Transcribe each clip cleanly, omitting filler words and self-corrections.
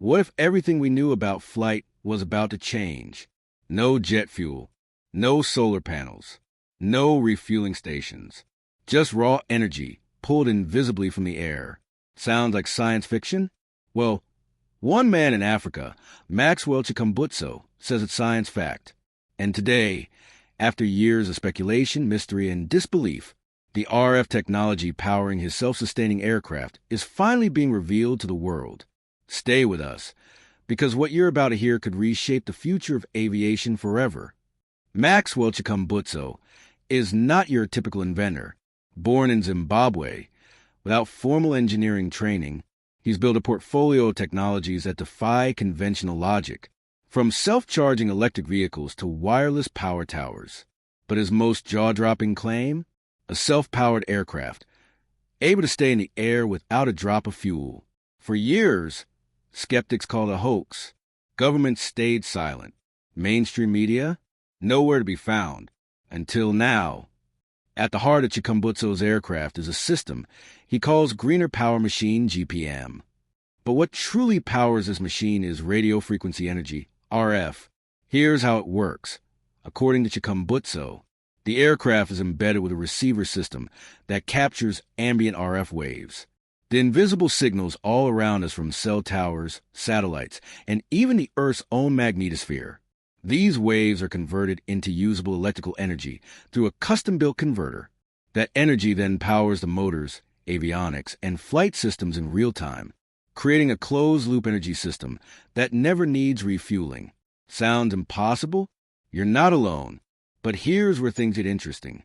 What if everything we knew about flight was about to change? No jet fuel, no solar panels, no refueling stations, just raw energy pulled invisibly from the air. Sounds like science fiction? Well, one man in Africa, Maxwell Chikumbutso, says it's science fact. And today, after years of speculation, mystery, and disbelief, the RF technology powering his self-sustaining aircraft is finally being revealed to the world. Stay with us, because what you're about to hear could reshape the future of aviation forever. Maxwell Chikumbutso is not your typical inventor. Born in Zimbabwe, without formal engineering training, he's built a portfolio of technologies that defy conventional logic, from self-charging electric vehicles to wireless power towers. But his most jaw-dropping claim? A self-powered aircraft, able to stay in the air without a drop of fuel. For years, skeptics called it a hoax. Governments stayed silent. Mainstream media? Nowhere to be found. Until now. At the heart of Chikumbutso's aircraft is a system he calls Greener Power Machine GPM. But what truly powers this machine is radio frequency energy, RF. Here's how it works. According to Chikumbutso, the aircraft is embedded with a receiver system that captures ambient RF waves. The invisible signals all around us from cell towers, satellites, and even the Earth's own magnetosphere. These waves are converted into usable electrical energy through a custom-built converter. That energy then powers the motors, avionics, and flight systems in real time, creating a closed-loop energy system that never needs refueling. Sounds impossible? You're not alone. But here's where things get interesting.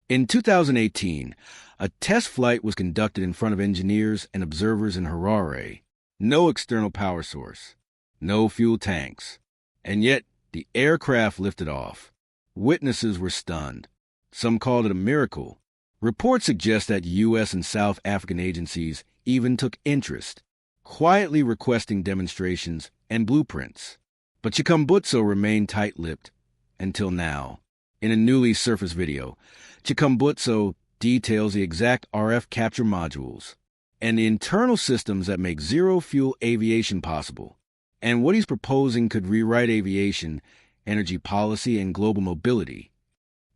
In 2018, a test flight was conducted in front of engineers and observers in Harare. No external power source, no fuel tanks. And yet, the aircraft lifted off. Witnesses were stunned. Some called it a miracle. Reports suggest that U.S. and South African agencies even took interest, quietly requesting demonstrations and blueprints. But Chikumbutso remained tight-lipped until now. In a newly surfaced video, Chikumbutso details the exact RF capture modules and the internal systems that make zero-fuel aviation possible. And what he's proposing could rewrite aviation, energy policy, and global mobility.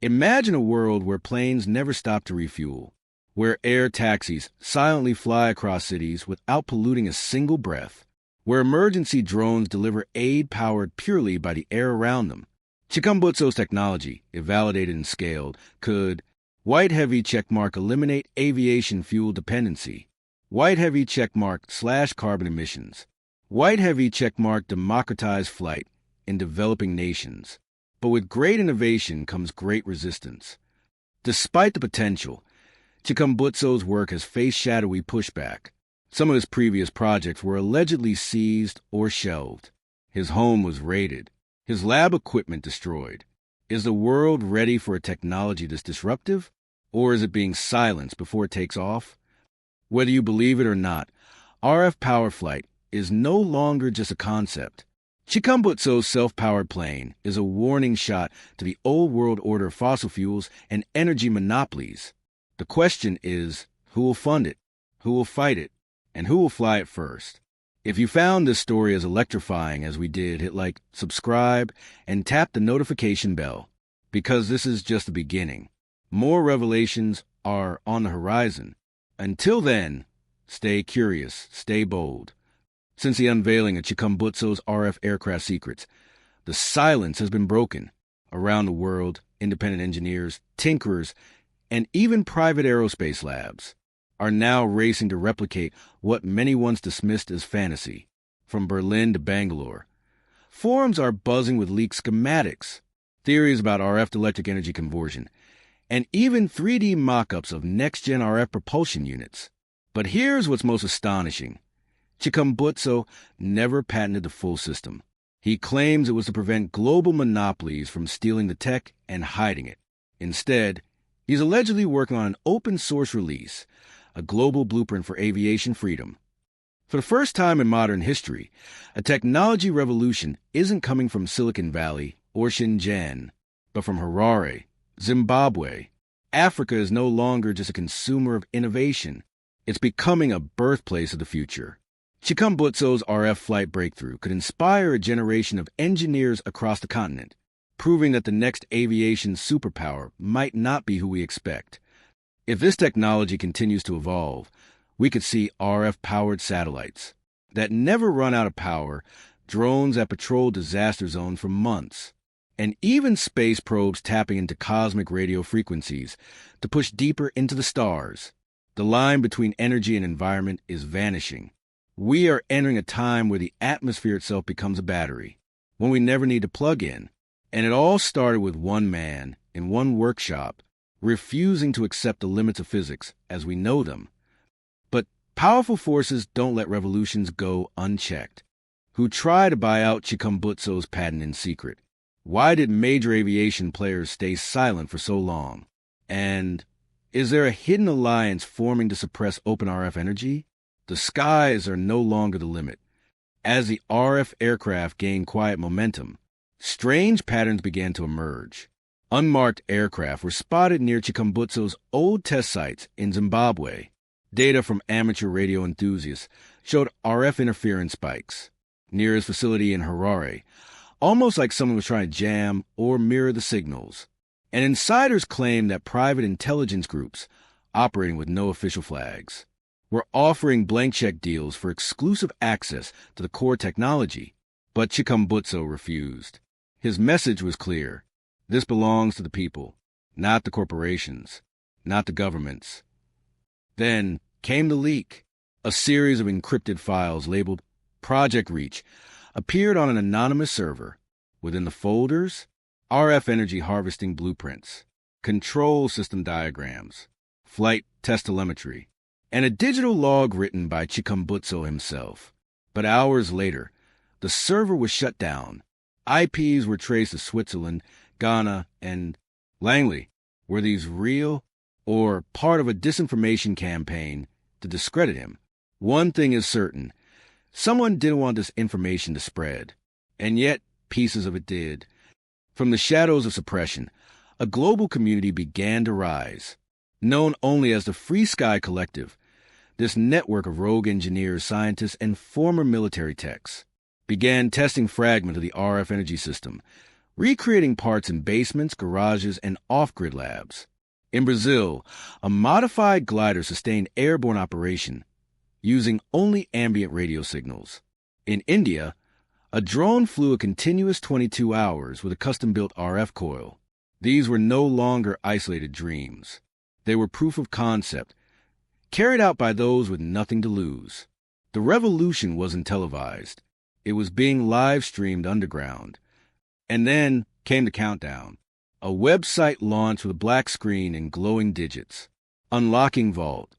Imagine a world where planes never stop to refuel, where air taxis silently fly across cities without polluting a single breath, where emergency drones deliver aid powered purely by the air around them. Chikumbutso's technology, if validated and scaled, could white heavy checkmark eliminate aviation fuel dependency, white heavy checkmark slash carbon emissions, white heavy checkmark democratize flight in developing nations. But with great innovation comes great resistance. Despite the potential, Chikumbutso's work has faced shadowy pushback. Some of his previous projects were allegedly seized or shelved. His home was raided. His lab equipment destroyed. Is the world ready for a technology that's disruptive? Or is it being silenced before it takes off? Whether you believe it or not, RF power flight is no longer just a concept. Chikumbutso's self-powered plane is a warning shot to the old world order of fossil fuels and energy monopolies. The question is, who will fund it? Who will fight it? And who will fly it first? If you found this story as electrifying as we did, hit like, subscribe, and tap the notification bell, because this is just the beginning. More revelations are on the horizon. Until then, stay curious, stay bold. Since the unveiling of Chikumbutso's RF aircraft secrets, the silence has been broken. Around the world, independent engineers, tinkerers, and even private aerospace labs are now racing to replicate what many once dismissed as fantasy. From Berlin to Bangalore, forums are buzzing with leaked schematics, theories about RF to electric energy conversion, and even 3D mock-ups of next-gen RF propulsion units. But here's what's most astonishing. Chikumbutso never patented the full system. He claims it was to prevent global monopolies from stealing the tech and hiding it. Instead, he's allegedly working on an open-source release, a global blueprint for aviation freedom. For the first time in modern history, a technology revolution isn't coming from Silicon Valley or Shenzhen, but from Harare, Zimbabwe. Africa is no longer just a consumer of innovation. It's becoming a birthplace of the future. Chikumbutso's RF flight breakthrough could inspire a generation of engineers across the continent, proving that the next aviation superpower might not be who we expect. If this technology continues to evolve, we could see RF-powered satellites that never run out of power, drones that patrol disaster zones for months, and even space probes tapping into cosmic radio frequencies to push deeper into the stars. The line between energy and environment is vanishing. We are entering a time where the atmosphere itself becomes a battery, when we never need to plug in. And it all started with one man, in one workshop, refusing to accept the limits of physics as we know them. But powerful forces don't let revolutions go unchecked. Who try to buy out Chikumbutso's patent in secret? Why did major aviation players stay silent for so long? And is there a hidden alliance forming to suppress open RF energy? The skies are no longer the limit. As the RF aircraft gained quiet momentum, strange patterns began to emerge. Unmarked aircraft were spotted near Chikumbutso's old test sites in Zimbabwe. Data from amateur radio enthusiasts showed RF interference spikes near his facility in Harare, almost like someone was trying to jam or mirror the signals. And insiders claimed that private intelligence groups, operating with no official flags, were offering blank check deals for exclusive access to the core technology. But Chikumbutso refused. His message was clear. This belongs to the people, not the corporations, not the governments. Then came the leak. A series of encrypted files labeled Project Reach appeared on an anonymous server. Within the folders, RF energy harvesting blueprints, control system diagrams, flight test telemetry, and a digital log written by Chikumbutso himself. But hours later, the server was shut down. IPs were traced to Switzerland, Ghana, and Langley. Were these real or part of a disinformation campaign to discredit him? One thing is certain. Someone didn't want this information to spread, and yet pieces of it did. From the shadows of suppression, a global community began to rise. Known only as the Free Sky Collective, this network of rogue engineers, scientists, and former military techs began testing fragments of the RF energy system, recreating parts in basements, garages, and off-grid labs. In Brazil, a modified glider sustained airborne operation using only ambient radio signals. In India, a drone flew a continuous 22 hours with a custom-built RF coil. These were no longer isolated dreams. They were proof of concept, carried out by those with nothing to lose. The revolution wasn't televised. It was being live-streamed underground. And then came the countdown. A website launched with a black screen and glowing digits. Unlocking Vault.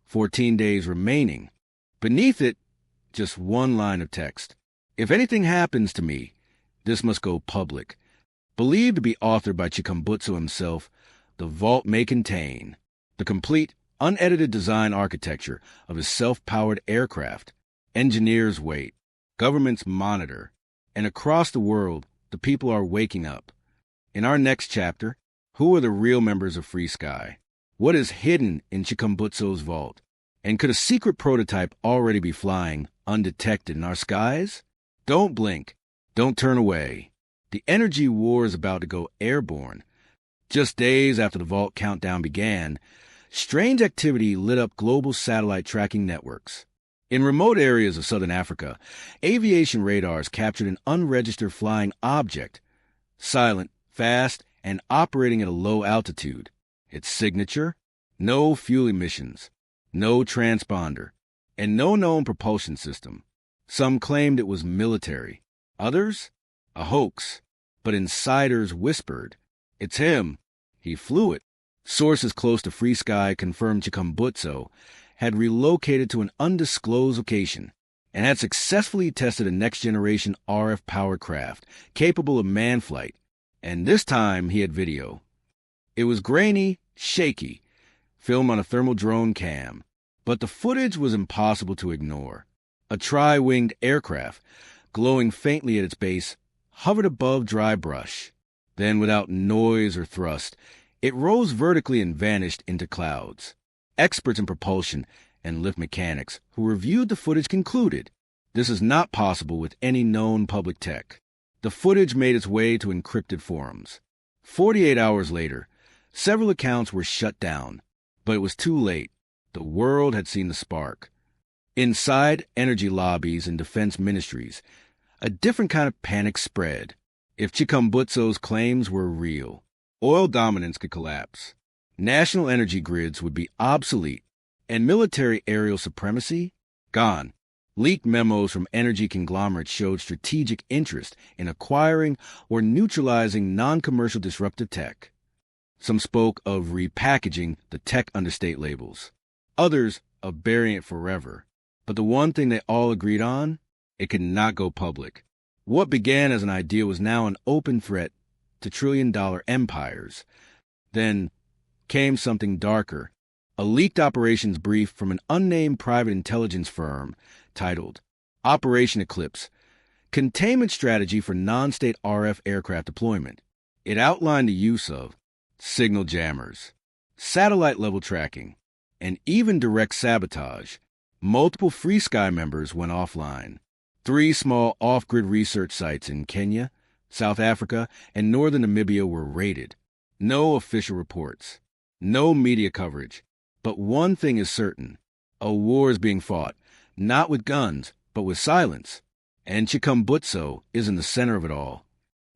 14 days remaining. Beneath it, just one line of text. If anything happens to me, this must go public. Believed to be authored by Chikumbutso himself, the vault may contain the complete, unedited design architecture of his self-powered aircraft. Engineers wait. Governments monitor. And across the world, the people are waking up. In our next chapter, who are the real members of Free Sky? What is hidden in Chikumbutso's vault? And could a secret prototype already be flying undetected in our skies? Don't blink. Don't turn away. The energy war is about to go airborne. Just days after the vault countdown began, strange activity lit up global satellite tracking networks. In remote areas of southern Africa, aviation radars captured an unregistered flying object, silent, fast, and operating at a low altitude. Its signature? No fuel emissions, no transponder, and no known propulsion system. Some claimed it was military. Others? A hoax. But insiders whispered, "It's him. He flew it." Sources close to Free Sky confirmed Chikumbutso had relocated to an undisclosed location and had successfully tested a next-generation RF-powered craft capable of manned flight. And this time he had video. It was grainy, shaky, filmed on a thermal drone cam, but the footage was impossible to ignore. A tri-winged aircraft, glowing faintly at its base, hovered above dry brush. Then, without noise or thrust, it rose vertically and vanished into clouds. Experts in propulsion and lift mechanics who reviewed the footage concluded this is not possible with any known public tech. The footage made its way to encrypted forums. 48 hours later, several accounts were shut down, but it was too late. The world had seen the spark. Inside energy lobbies and defense ministries, a different kind of panic spread. If Chikumbutso's claims were real, oil dominance could collapse, national energy grids would be obsolete, and military aerial supremacy gone. Leaked memos from energy conglomerates showed strategic interest in acquiring or neutralizing non-commercial disruptive tech. Some spoke of repackaging the tech under state labels. Others of burying it forever. But the one thing they all agreed on, it could not go public. What began as an idea was now an open threat to trillion-dollar empires. Then came something darker. A leaked operations brief from an unnamed private intelligence firm titled Operation Eclipse, Containment Strategy for Non-State RF Aircraft Deployment. It outlined the use of signal jammers, satellite-level tracking, and even direct sabotage. Multiple Free Sky members went offline. 3 small off-grid research sites in Kenya, South Africa, and northern Namibia were raided. No official reports, no media coverage. But one thing is certain. A war is being fought, not with guns, but with silence. And Chikumbutso is in the center of it all.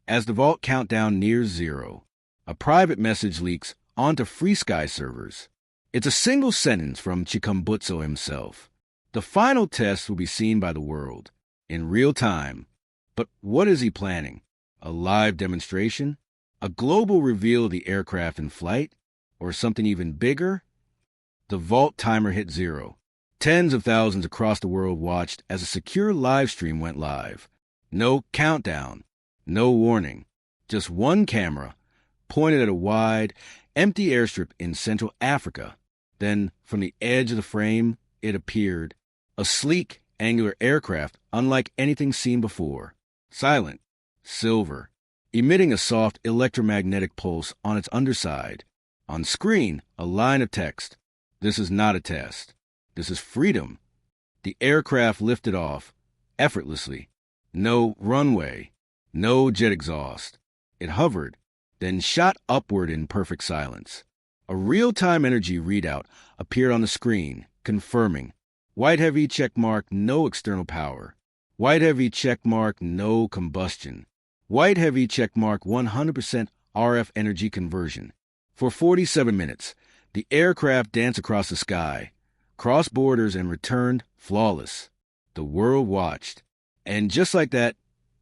As the vault countdown nears zero, a private message leaks onto Free Sky servers. It's a single sentence from Chikumbutso himself. The final test will be seen by the world, in real time. But what is he planning? A live demonstration? A global reveal of the aircraft in flight? Or something even bigger? The vault timer hit zero. Tens of thousands across the world watched as a secure live stream went live. No countdown, no warning. Just one camera pointed at a wide, empty airstrip in Central Africa. Then, from the edge of the frame, it appeared. A sleek, angular aircraft unlike anything seen before. Silent, silver, emitting a soft electromagnetic pulse on its underside. On screen, a line of text. This is not a test. This is freedom. The aircraft lifted off, effortlessly. No runway, no jet exhaust. It hovered, then shot upward in perfect silence. A real-time energy readout appeared on the screen, confirming. White heavy checkmark, no external power. White heavy checkmark, no combustion. White heavy checkmark, 100% RF energy conversion. For 47 minutes, the aircraft danced across the sky, crossed borders, and returned flawless. The world watched. And just like that,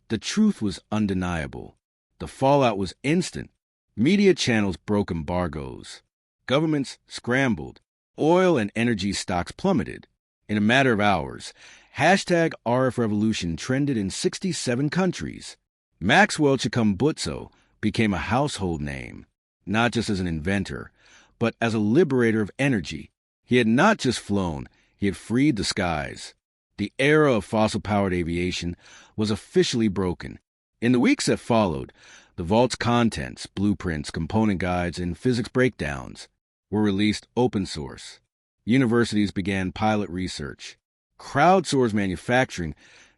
the truth was undeniable. The fallout was instant. Media channels broke embargoes. Governments scrambled. Oil and energy stocks plummeted. In a matter of hours, hashtag RF Revolution trended in 67 countries. Maxwell Chikumbutso became a household name, not just as an inventor, but as a liberator of energy. He had not just flown, he had freed the skies. The era of fossil-powered aviation was officially broken. In the weeks that followed, the vault's contents, blueprints, component guides, and physics breakdowns were released open source. Universities began pilot research. Crowdsourced manufacturing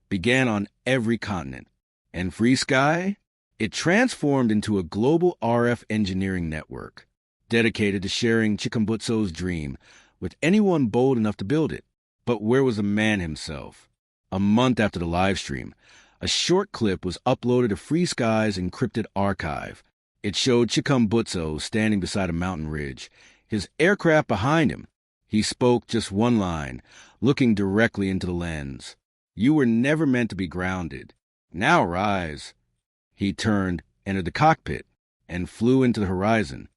began on every continent. And Free Sky? It transformed into a global RF engineering network, dedicated to sharing Chikumbutso's dream with anyone bold enough to build it. But where was the man himself? A month after the live stream, a short clip was uploaded to Free Sky's encrypted archive. It showed Chikumbutso standing beside a mountain ridge, his aircraft behind him. He spoke just one line, looking directly into the lens. "You were never meant to be grounded. Now rise." He turned, entered the cockpit, and flew into the horizon.